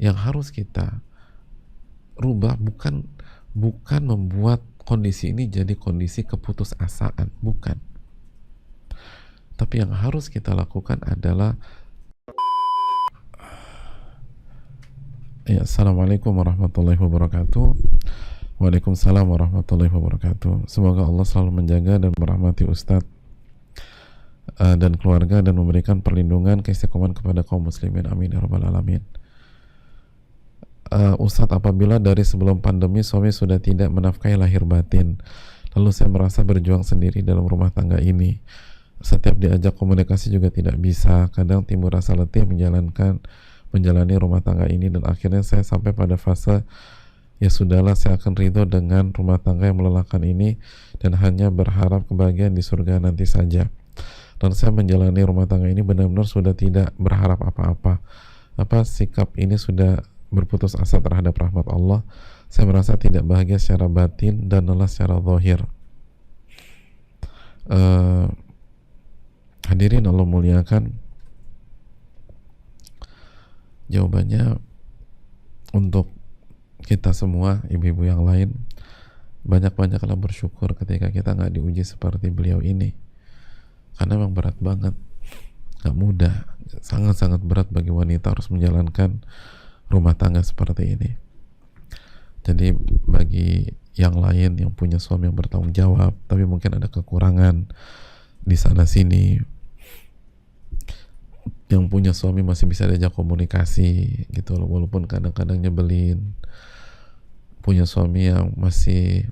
Yang harus kita rubah bukan membuat kondisi ini jadi kondisi keputusasaan, bukan. Tapi yang harus kita lakukan adalah ya, Assalamualaikum warahmatullahi wabarakatuh. Waalaikumsalam warahmatullahi wabarakatuh. Semoga Allah selalu menjaga dan merahmati Ustadz dan keluarga dan memberikan perlindungan keistiqomahan kepada kaum muslimin, amin ya rabbal alamin. Ustadz, apabila dari sebelum pandemi suami sudah tidak menafkahi lahir batin, lalu saya merasa berjuang sendiri dalam rumah tangga ini, setiap diajak komunikasi juga tidak bisa, kadang timbul rasa letih menjalani rumah tangga ini, dan akhirnya saya sampai pada fase ya sudahlah, saya akan ridho dengan rumah tangga yang melelahkan ini dan hanya berharap kebahagiaan di surga nanti saja. Dan saya menjalani rumah tangga ini benar-benar sudah tidak berharap apa-apa. Apa sikap ini sudah berputus asa terhadap rahmat Allah. Saya merasa tidak bahagia secara batin dan lelah secara zahir. Hadirin Allah muliakan, jawabannya untuk kita semua, ibu-ibu yang lain, banyak-banyaklah bersyukur ketika kita nggak diuji seperti beliau ini, karena memang berat banget, nggak mudah, sangat-sangat berat bagi wanita harus menjalankan rumah tangga seperti ini. Jadi bagi yang lain yang punya suami yang bertanggung jawab tapi mungkin ada kekurangan di sana sini, yang punya suami masih bisa diajak komunikasi gitu loh, walaupun kadang-kadang nyebelin, punya suami yang masih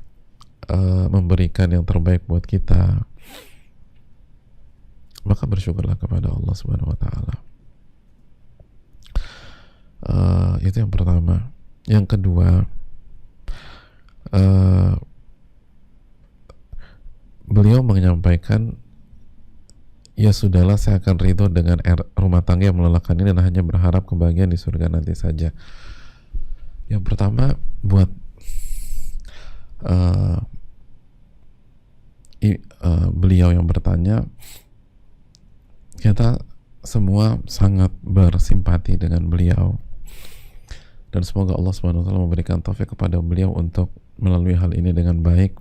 memberikan yang terbaik buat kita, maka bersyukurlah kepada Allah Subhanahu wa taala. Itu yang pertama. Yang kedua, beliau menyampaikan, ya sudahlah, saya akan ridho dengan rumah tangga yang melelahkan ini dan hanya berharap kebahagiaan di surga nanti saja. Yang pertama, buat beliau yang bertanya, kita semua sangat bersimpati dengan beliau dan semoga Allah Subhanahu wa taala memberikan taufik kepada beliau untuk melalui hal ini dengan baik.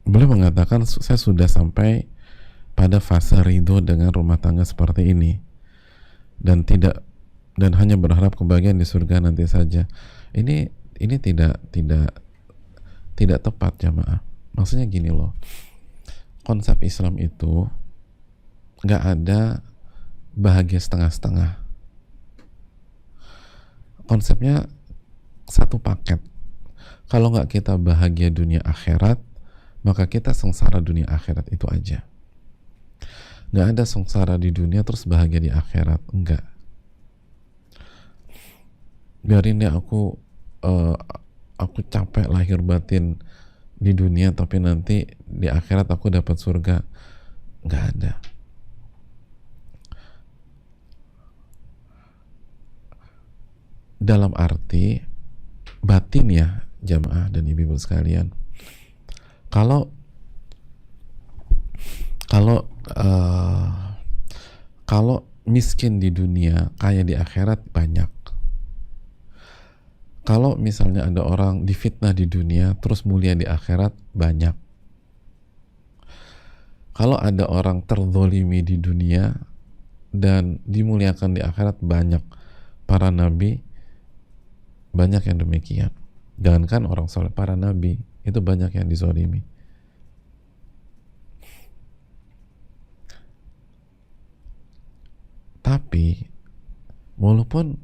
Beliau mengatakan, saya sudah sampai pada fase ridho dengan rumah tangga seperti ini dan hanya berharap kebahagiaan di surga nanti saja. Ini tidak tepat, jamaah. Maksudnya gini loh, konsep Islam itu nggak ada bahagia setengah-setengah. Konsepnya satu paket. Kalau nggak kita bahagia dunia akhirat, maka kita sengsara dunia akhirat, itu aja. Nggak ada sengsara di dunia terus bahagia di akhirat, enggak. Biarin ya aku capek lahir batin di dunia tapi nanti di akhirat aku dapat surga, nggak ada. Dalam arti batin ya jamaah dan ibu-ibu sekalian, kalau miskin di dunia, kaya di akhirat, banyak. Kalau misalnya ada orang difitnah di dunia terus mulia di akhirat, banyak. Kalau ada orang terzolimi di dunia dan dimuliakan di akhirat, banyak. Para nabi banyak yang demikian. Jangankan orang soleh, para nabi itu banyak yang dizolimi. Tapi walaupun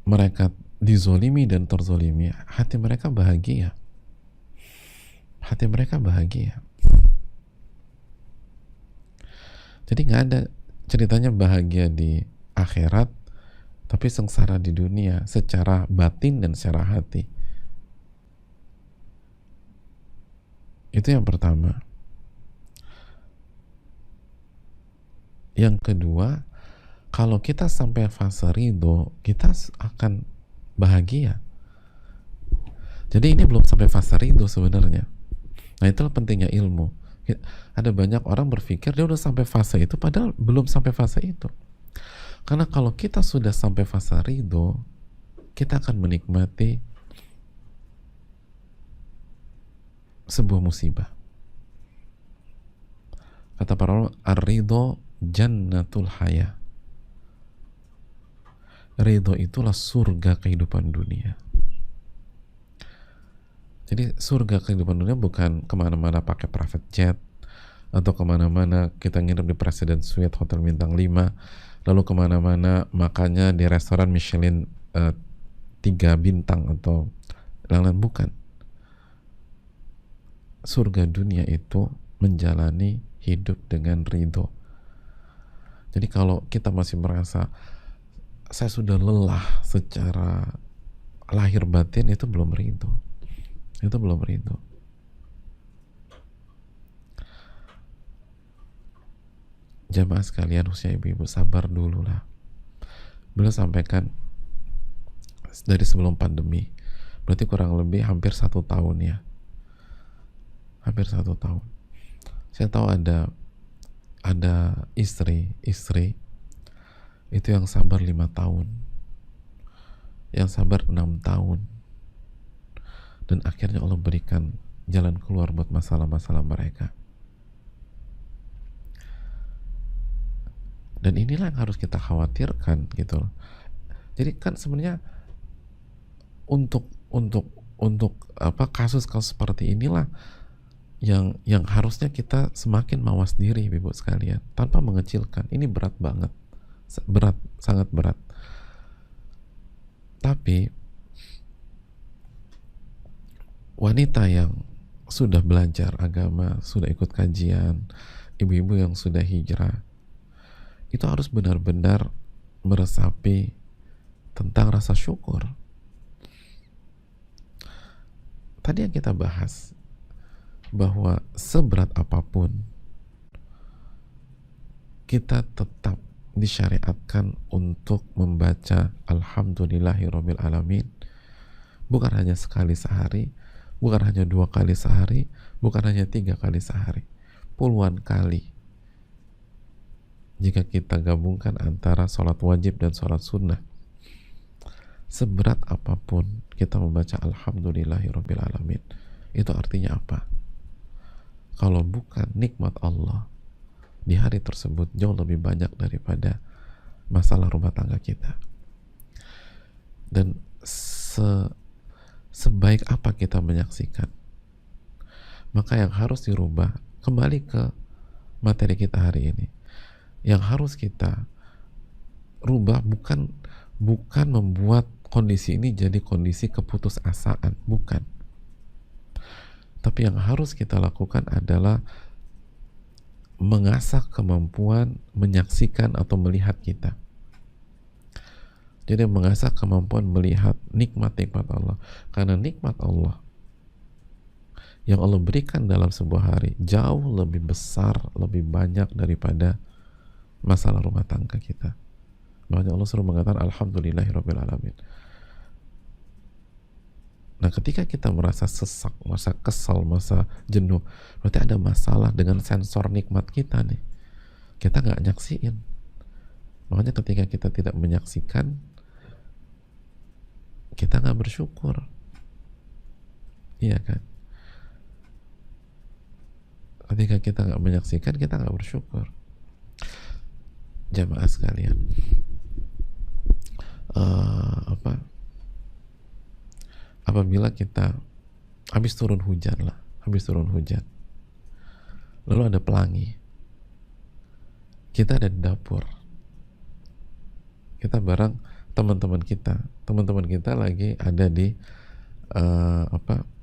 mereka dizolimi dan terzolimi, hati mereka bahagia. Hati mereka bahagia. Jadi nggak ada ceritanya bahagia di akhirat tapi sengsara di dunia secara batin dan secara hati. Itu yang pertama. Yang kedua, kalau kita sampai fase ridho, kita akan bahagia. Jadi ini belum sampai fase ridho sebenarnya. Nah, itulah pentingnya ilmu. Ada banyak orang berpikir dia udah sampai fase itu, padahal belum sampai fase itu. Karena kalau kita sudah sampai fase ridho, kita akan menikmati sebuah musibah. Kata para ulama, ar-ridho jannatul haya. Ridho itulah surga kehidupan dunia. Jadi surga kehidupan dunia bukan kemana-mana pakai private jet, atau kemana-mana kita nginep di President Suite Hotel Bintang 5, lalu kemana-mana makannya di restoran Michelin 3 bintang atau lain-lain. Bukan. Surga dunia itu menjalani hidup dengan ridho. Jadi kalau kita masih merasa saya sudah lelah secara lahir batin, itu belum ridho. Itu belum ridho. Jamaah sekalian, khususnya ibu-ibu, sabar dulu lah. Beliau sampaikan dari sebelum pandemi, berarti kurang lebih hampir 1 tahun ya. Hampir 1 tahun. Saya tahu ada istri itu yang sabar 5 tahun, yang sabar 6 tahun, dan akhirnya Allah berikan jalan keluar buat masalah-masalah mereka. Dan inilah yang harus kita khawatirkan gitu loh. Jadi kan sebenarnya untuk kasus-kasus seperti inilah yang harusnya kita semakin mawas diri, ibu sekalian, tanpa mengecilkan. Ini berat banget, berat, sangat berat. Tapi wanita yang sudah belajar agama, sudah ikut kajian, ibu-ibu yang sudah hijrah, itu harus benar-benar meresapi tentang rasa syukur. Tadi yang kita bahas, bahwa seberat apapun kita tetap disyariatkan untuk membaca Alhamdulillahirabbil alamin, bukan hanya sekali sehari, bukan hanya 2 kali sehari, bukan hanya 3 kali sehari, puluhan kali. Jika kita gabungkan antara sholat wajib dan sholat sunnah, seberat apapun kita membaca Alhamdulillahirabbil alamin, itu artinya apa? Kalau bukan nikmat Allah di hari tersebut jauh lebih banyak daripada masalah rumah tangga kita. Dan sebaik apa kita menyaksikan, maka yang harus dirubah, kembali ke materi kita hari ini, yang harus kita rubah bukan membuat kondisi ini jadi kondisi keputusasaan, bukan. Tapi yang harus kita lakukan adalah mengasah kemampuan menyaksikan atau melihat kita. Jadi mengasah kemampuan melihat nikmat-nikmat Allah. Karena nikmat Allah yang Allah berikan dalam sebuah hari jauh lebih besar, lebih banyak daripada masalah rumah tangga kita. Makanya Allah selalu mengatakan Alhamdulillahirabbil alamin. Nah, ketika kita merasa sesak, merasa kesal, merasa jenuh, berarti ada masalah dengan sensor nikmat kita nih. Kita nggak nyaksiin. Makanya ketika kita tidak menyaksikan, kita nggak bersyukur. Iya kan? Ketika kita nggak menyaksikan, kita nggak bersyukur. Jamaah sekalian, apabila kita habis turun hujan, lalu ada pelangi, kita ada di dapur, kita bareng teman-teman kita lagi ada di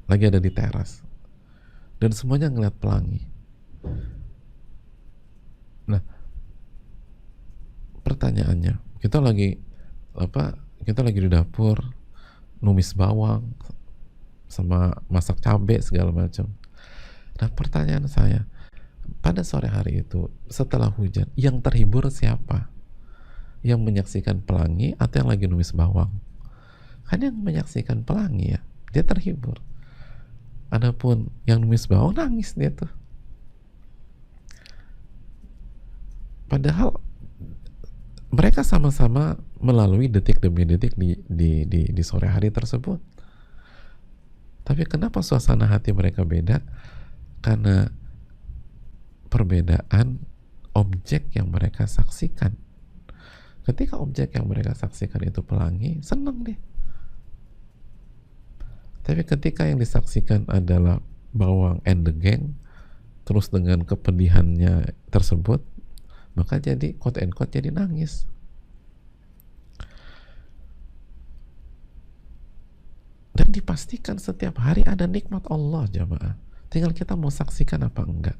lagi ada di teras, dan semuanya ngeliat pelangi. Nah, pertanyaannya, kita lagi di dapur numis bawang sama masak cabai segala macam. Nah, pertanyaan saya, pada sore hari itu setelah hujan, yang terhibur siapa? Yang menyaksikan pelangi atau yang lagi numis bawang? Kan yang menyaksikan pelangi ya, dia terhibur. Adapun yang numis bawang nangis dia tuh. Padahal mereka sama-sama melalui detik demi detik di sore hari tersebut. Tapi kenapa suasana hati mereka beda? Karena perbedaan objek yang mereka saksikan. Ketika objek yang mereka saksikan itu pelangi, senang deh. Tapi ketika yang disaksikan adalah bawang and the gang, terus dengan kepedihannya tersebut, maka jadi quote and quote jadi nangis. Dan dipastikan setiap hari ada nikmat Allah, jamaah. Tinggal kita mau saksikan apa enggak.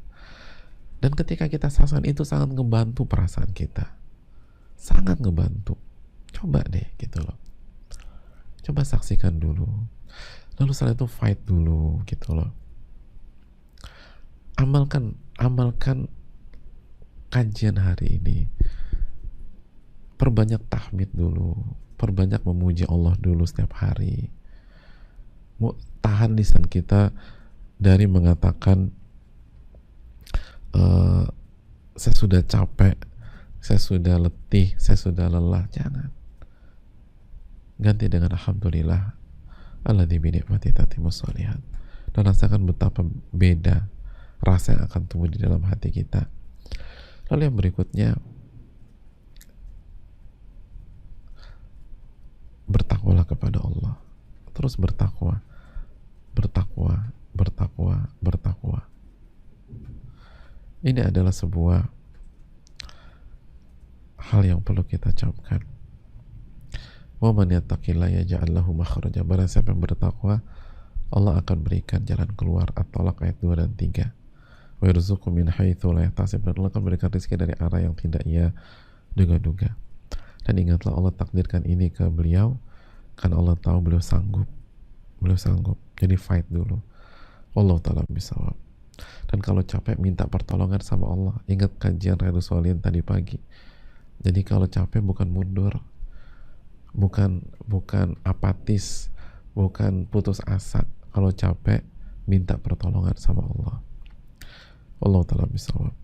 Dan ketika kita saksikan itu sangat ngebantu perasaan kita. Sangat ngebantu. Coba deh gitu loh. Coba saksikan dulu. Lalu setelah itu fight dulu gitu loh. Amalkan kajian hari ini. Perbanyak tahmid dulu. Perbanyak memuji Allah dulu setiap hari. Tahan lisan kita dari mengatakan saya sudah capek, saya sudah letih, saya sudah lelah. Jangan. Ganti dengan alhamdulillah alladzi bi ni'mati tatimmus shalihat. Dan rasakan betapa beda rasa yang akan tumbuh di dalam hati kita. Lalu yang berikutnya, bertakwalah kepada Allah. Terus bertakwa. Ini adalah sebuah hal yang perlu kita camkan. Wa man yattaqillaha yaj'al lahu makhraja. Barang siapa yang bertakwa, Allah akan berikan jalan keluar. At-Talaq ayat 2 dan 3. Wa yarzuqhu min haitsu la yahtasib. Dan Allah akan berikan rezeki dari arah yang tidak ia duga-duga. Dan ingatlah, Allah takdirkan ini ke beliau karena Allah tahu beliau sanggup. Jadi fight dulu. Allah ta'ala bisawab. Dan kalau capek, minta pertolongan sama Allah. Ingat kajian Riyadhus Shalihin tadi pagi. Jadi kalau capek bukan mundur, bukan apatis, bukan putus asa. Kalau capek, minta pertolongan sama Allah. Allah ta'ala bisawab.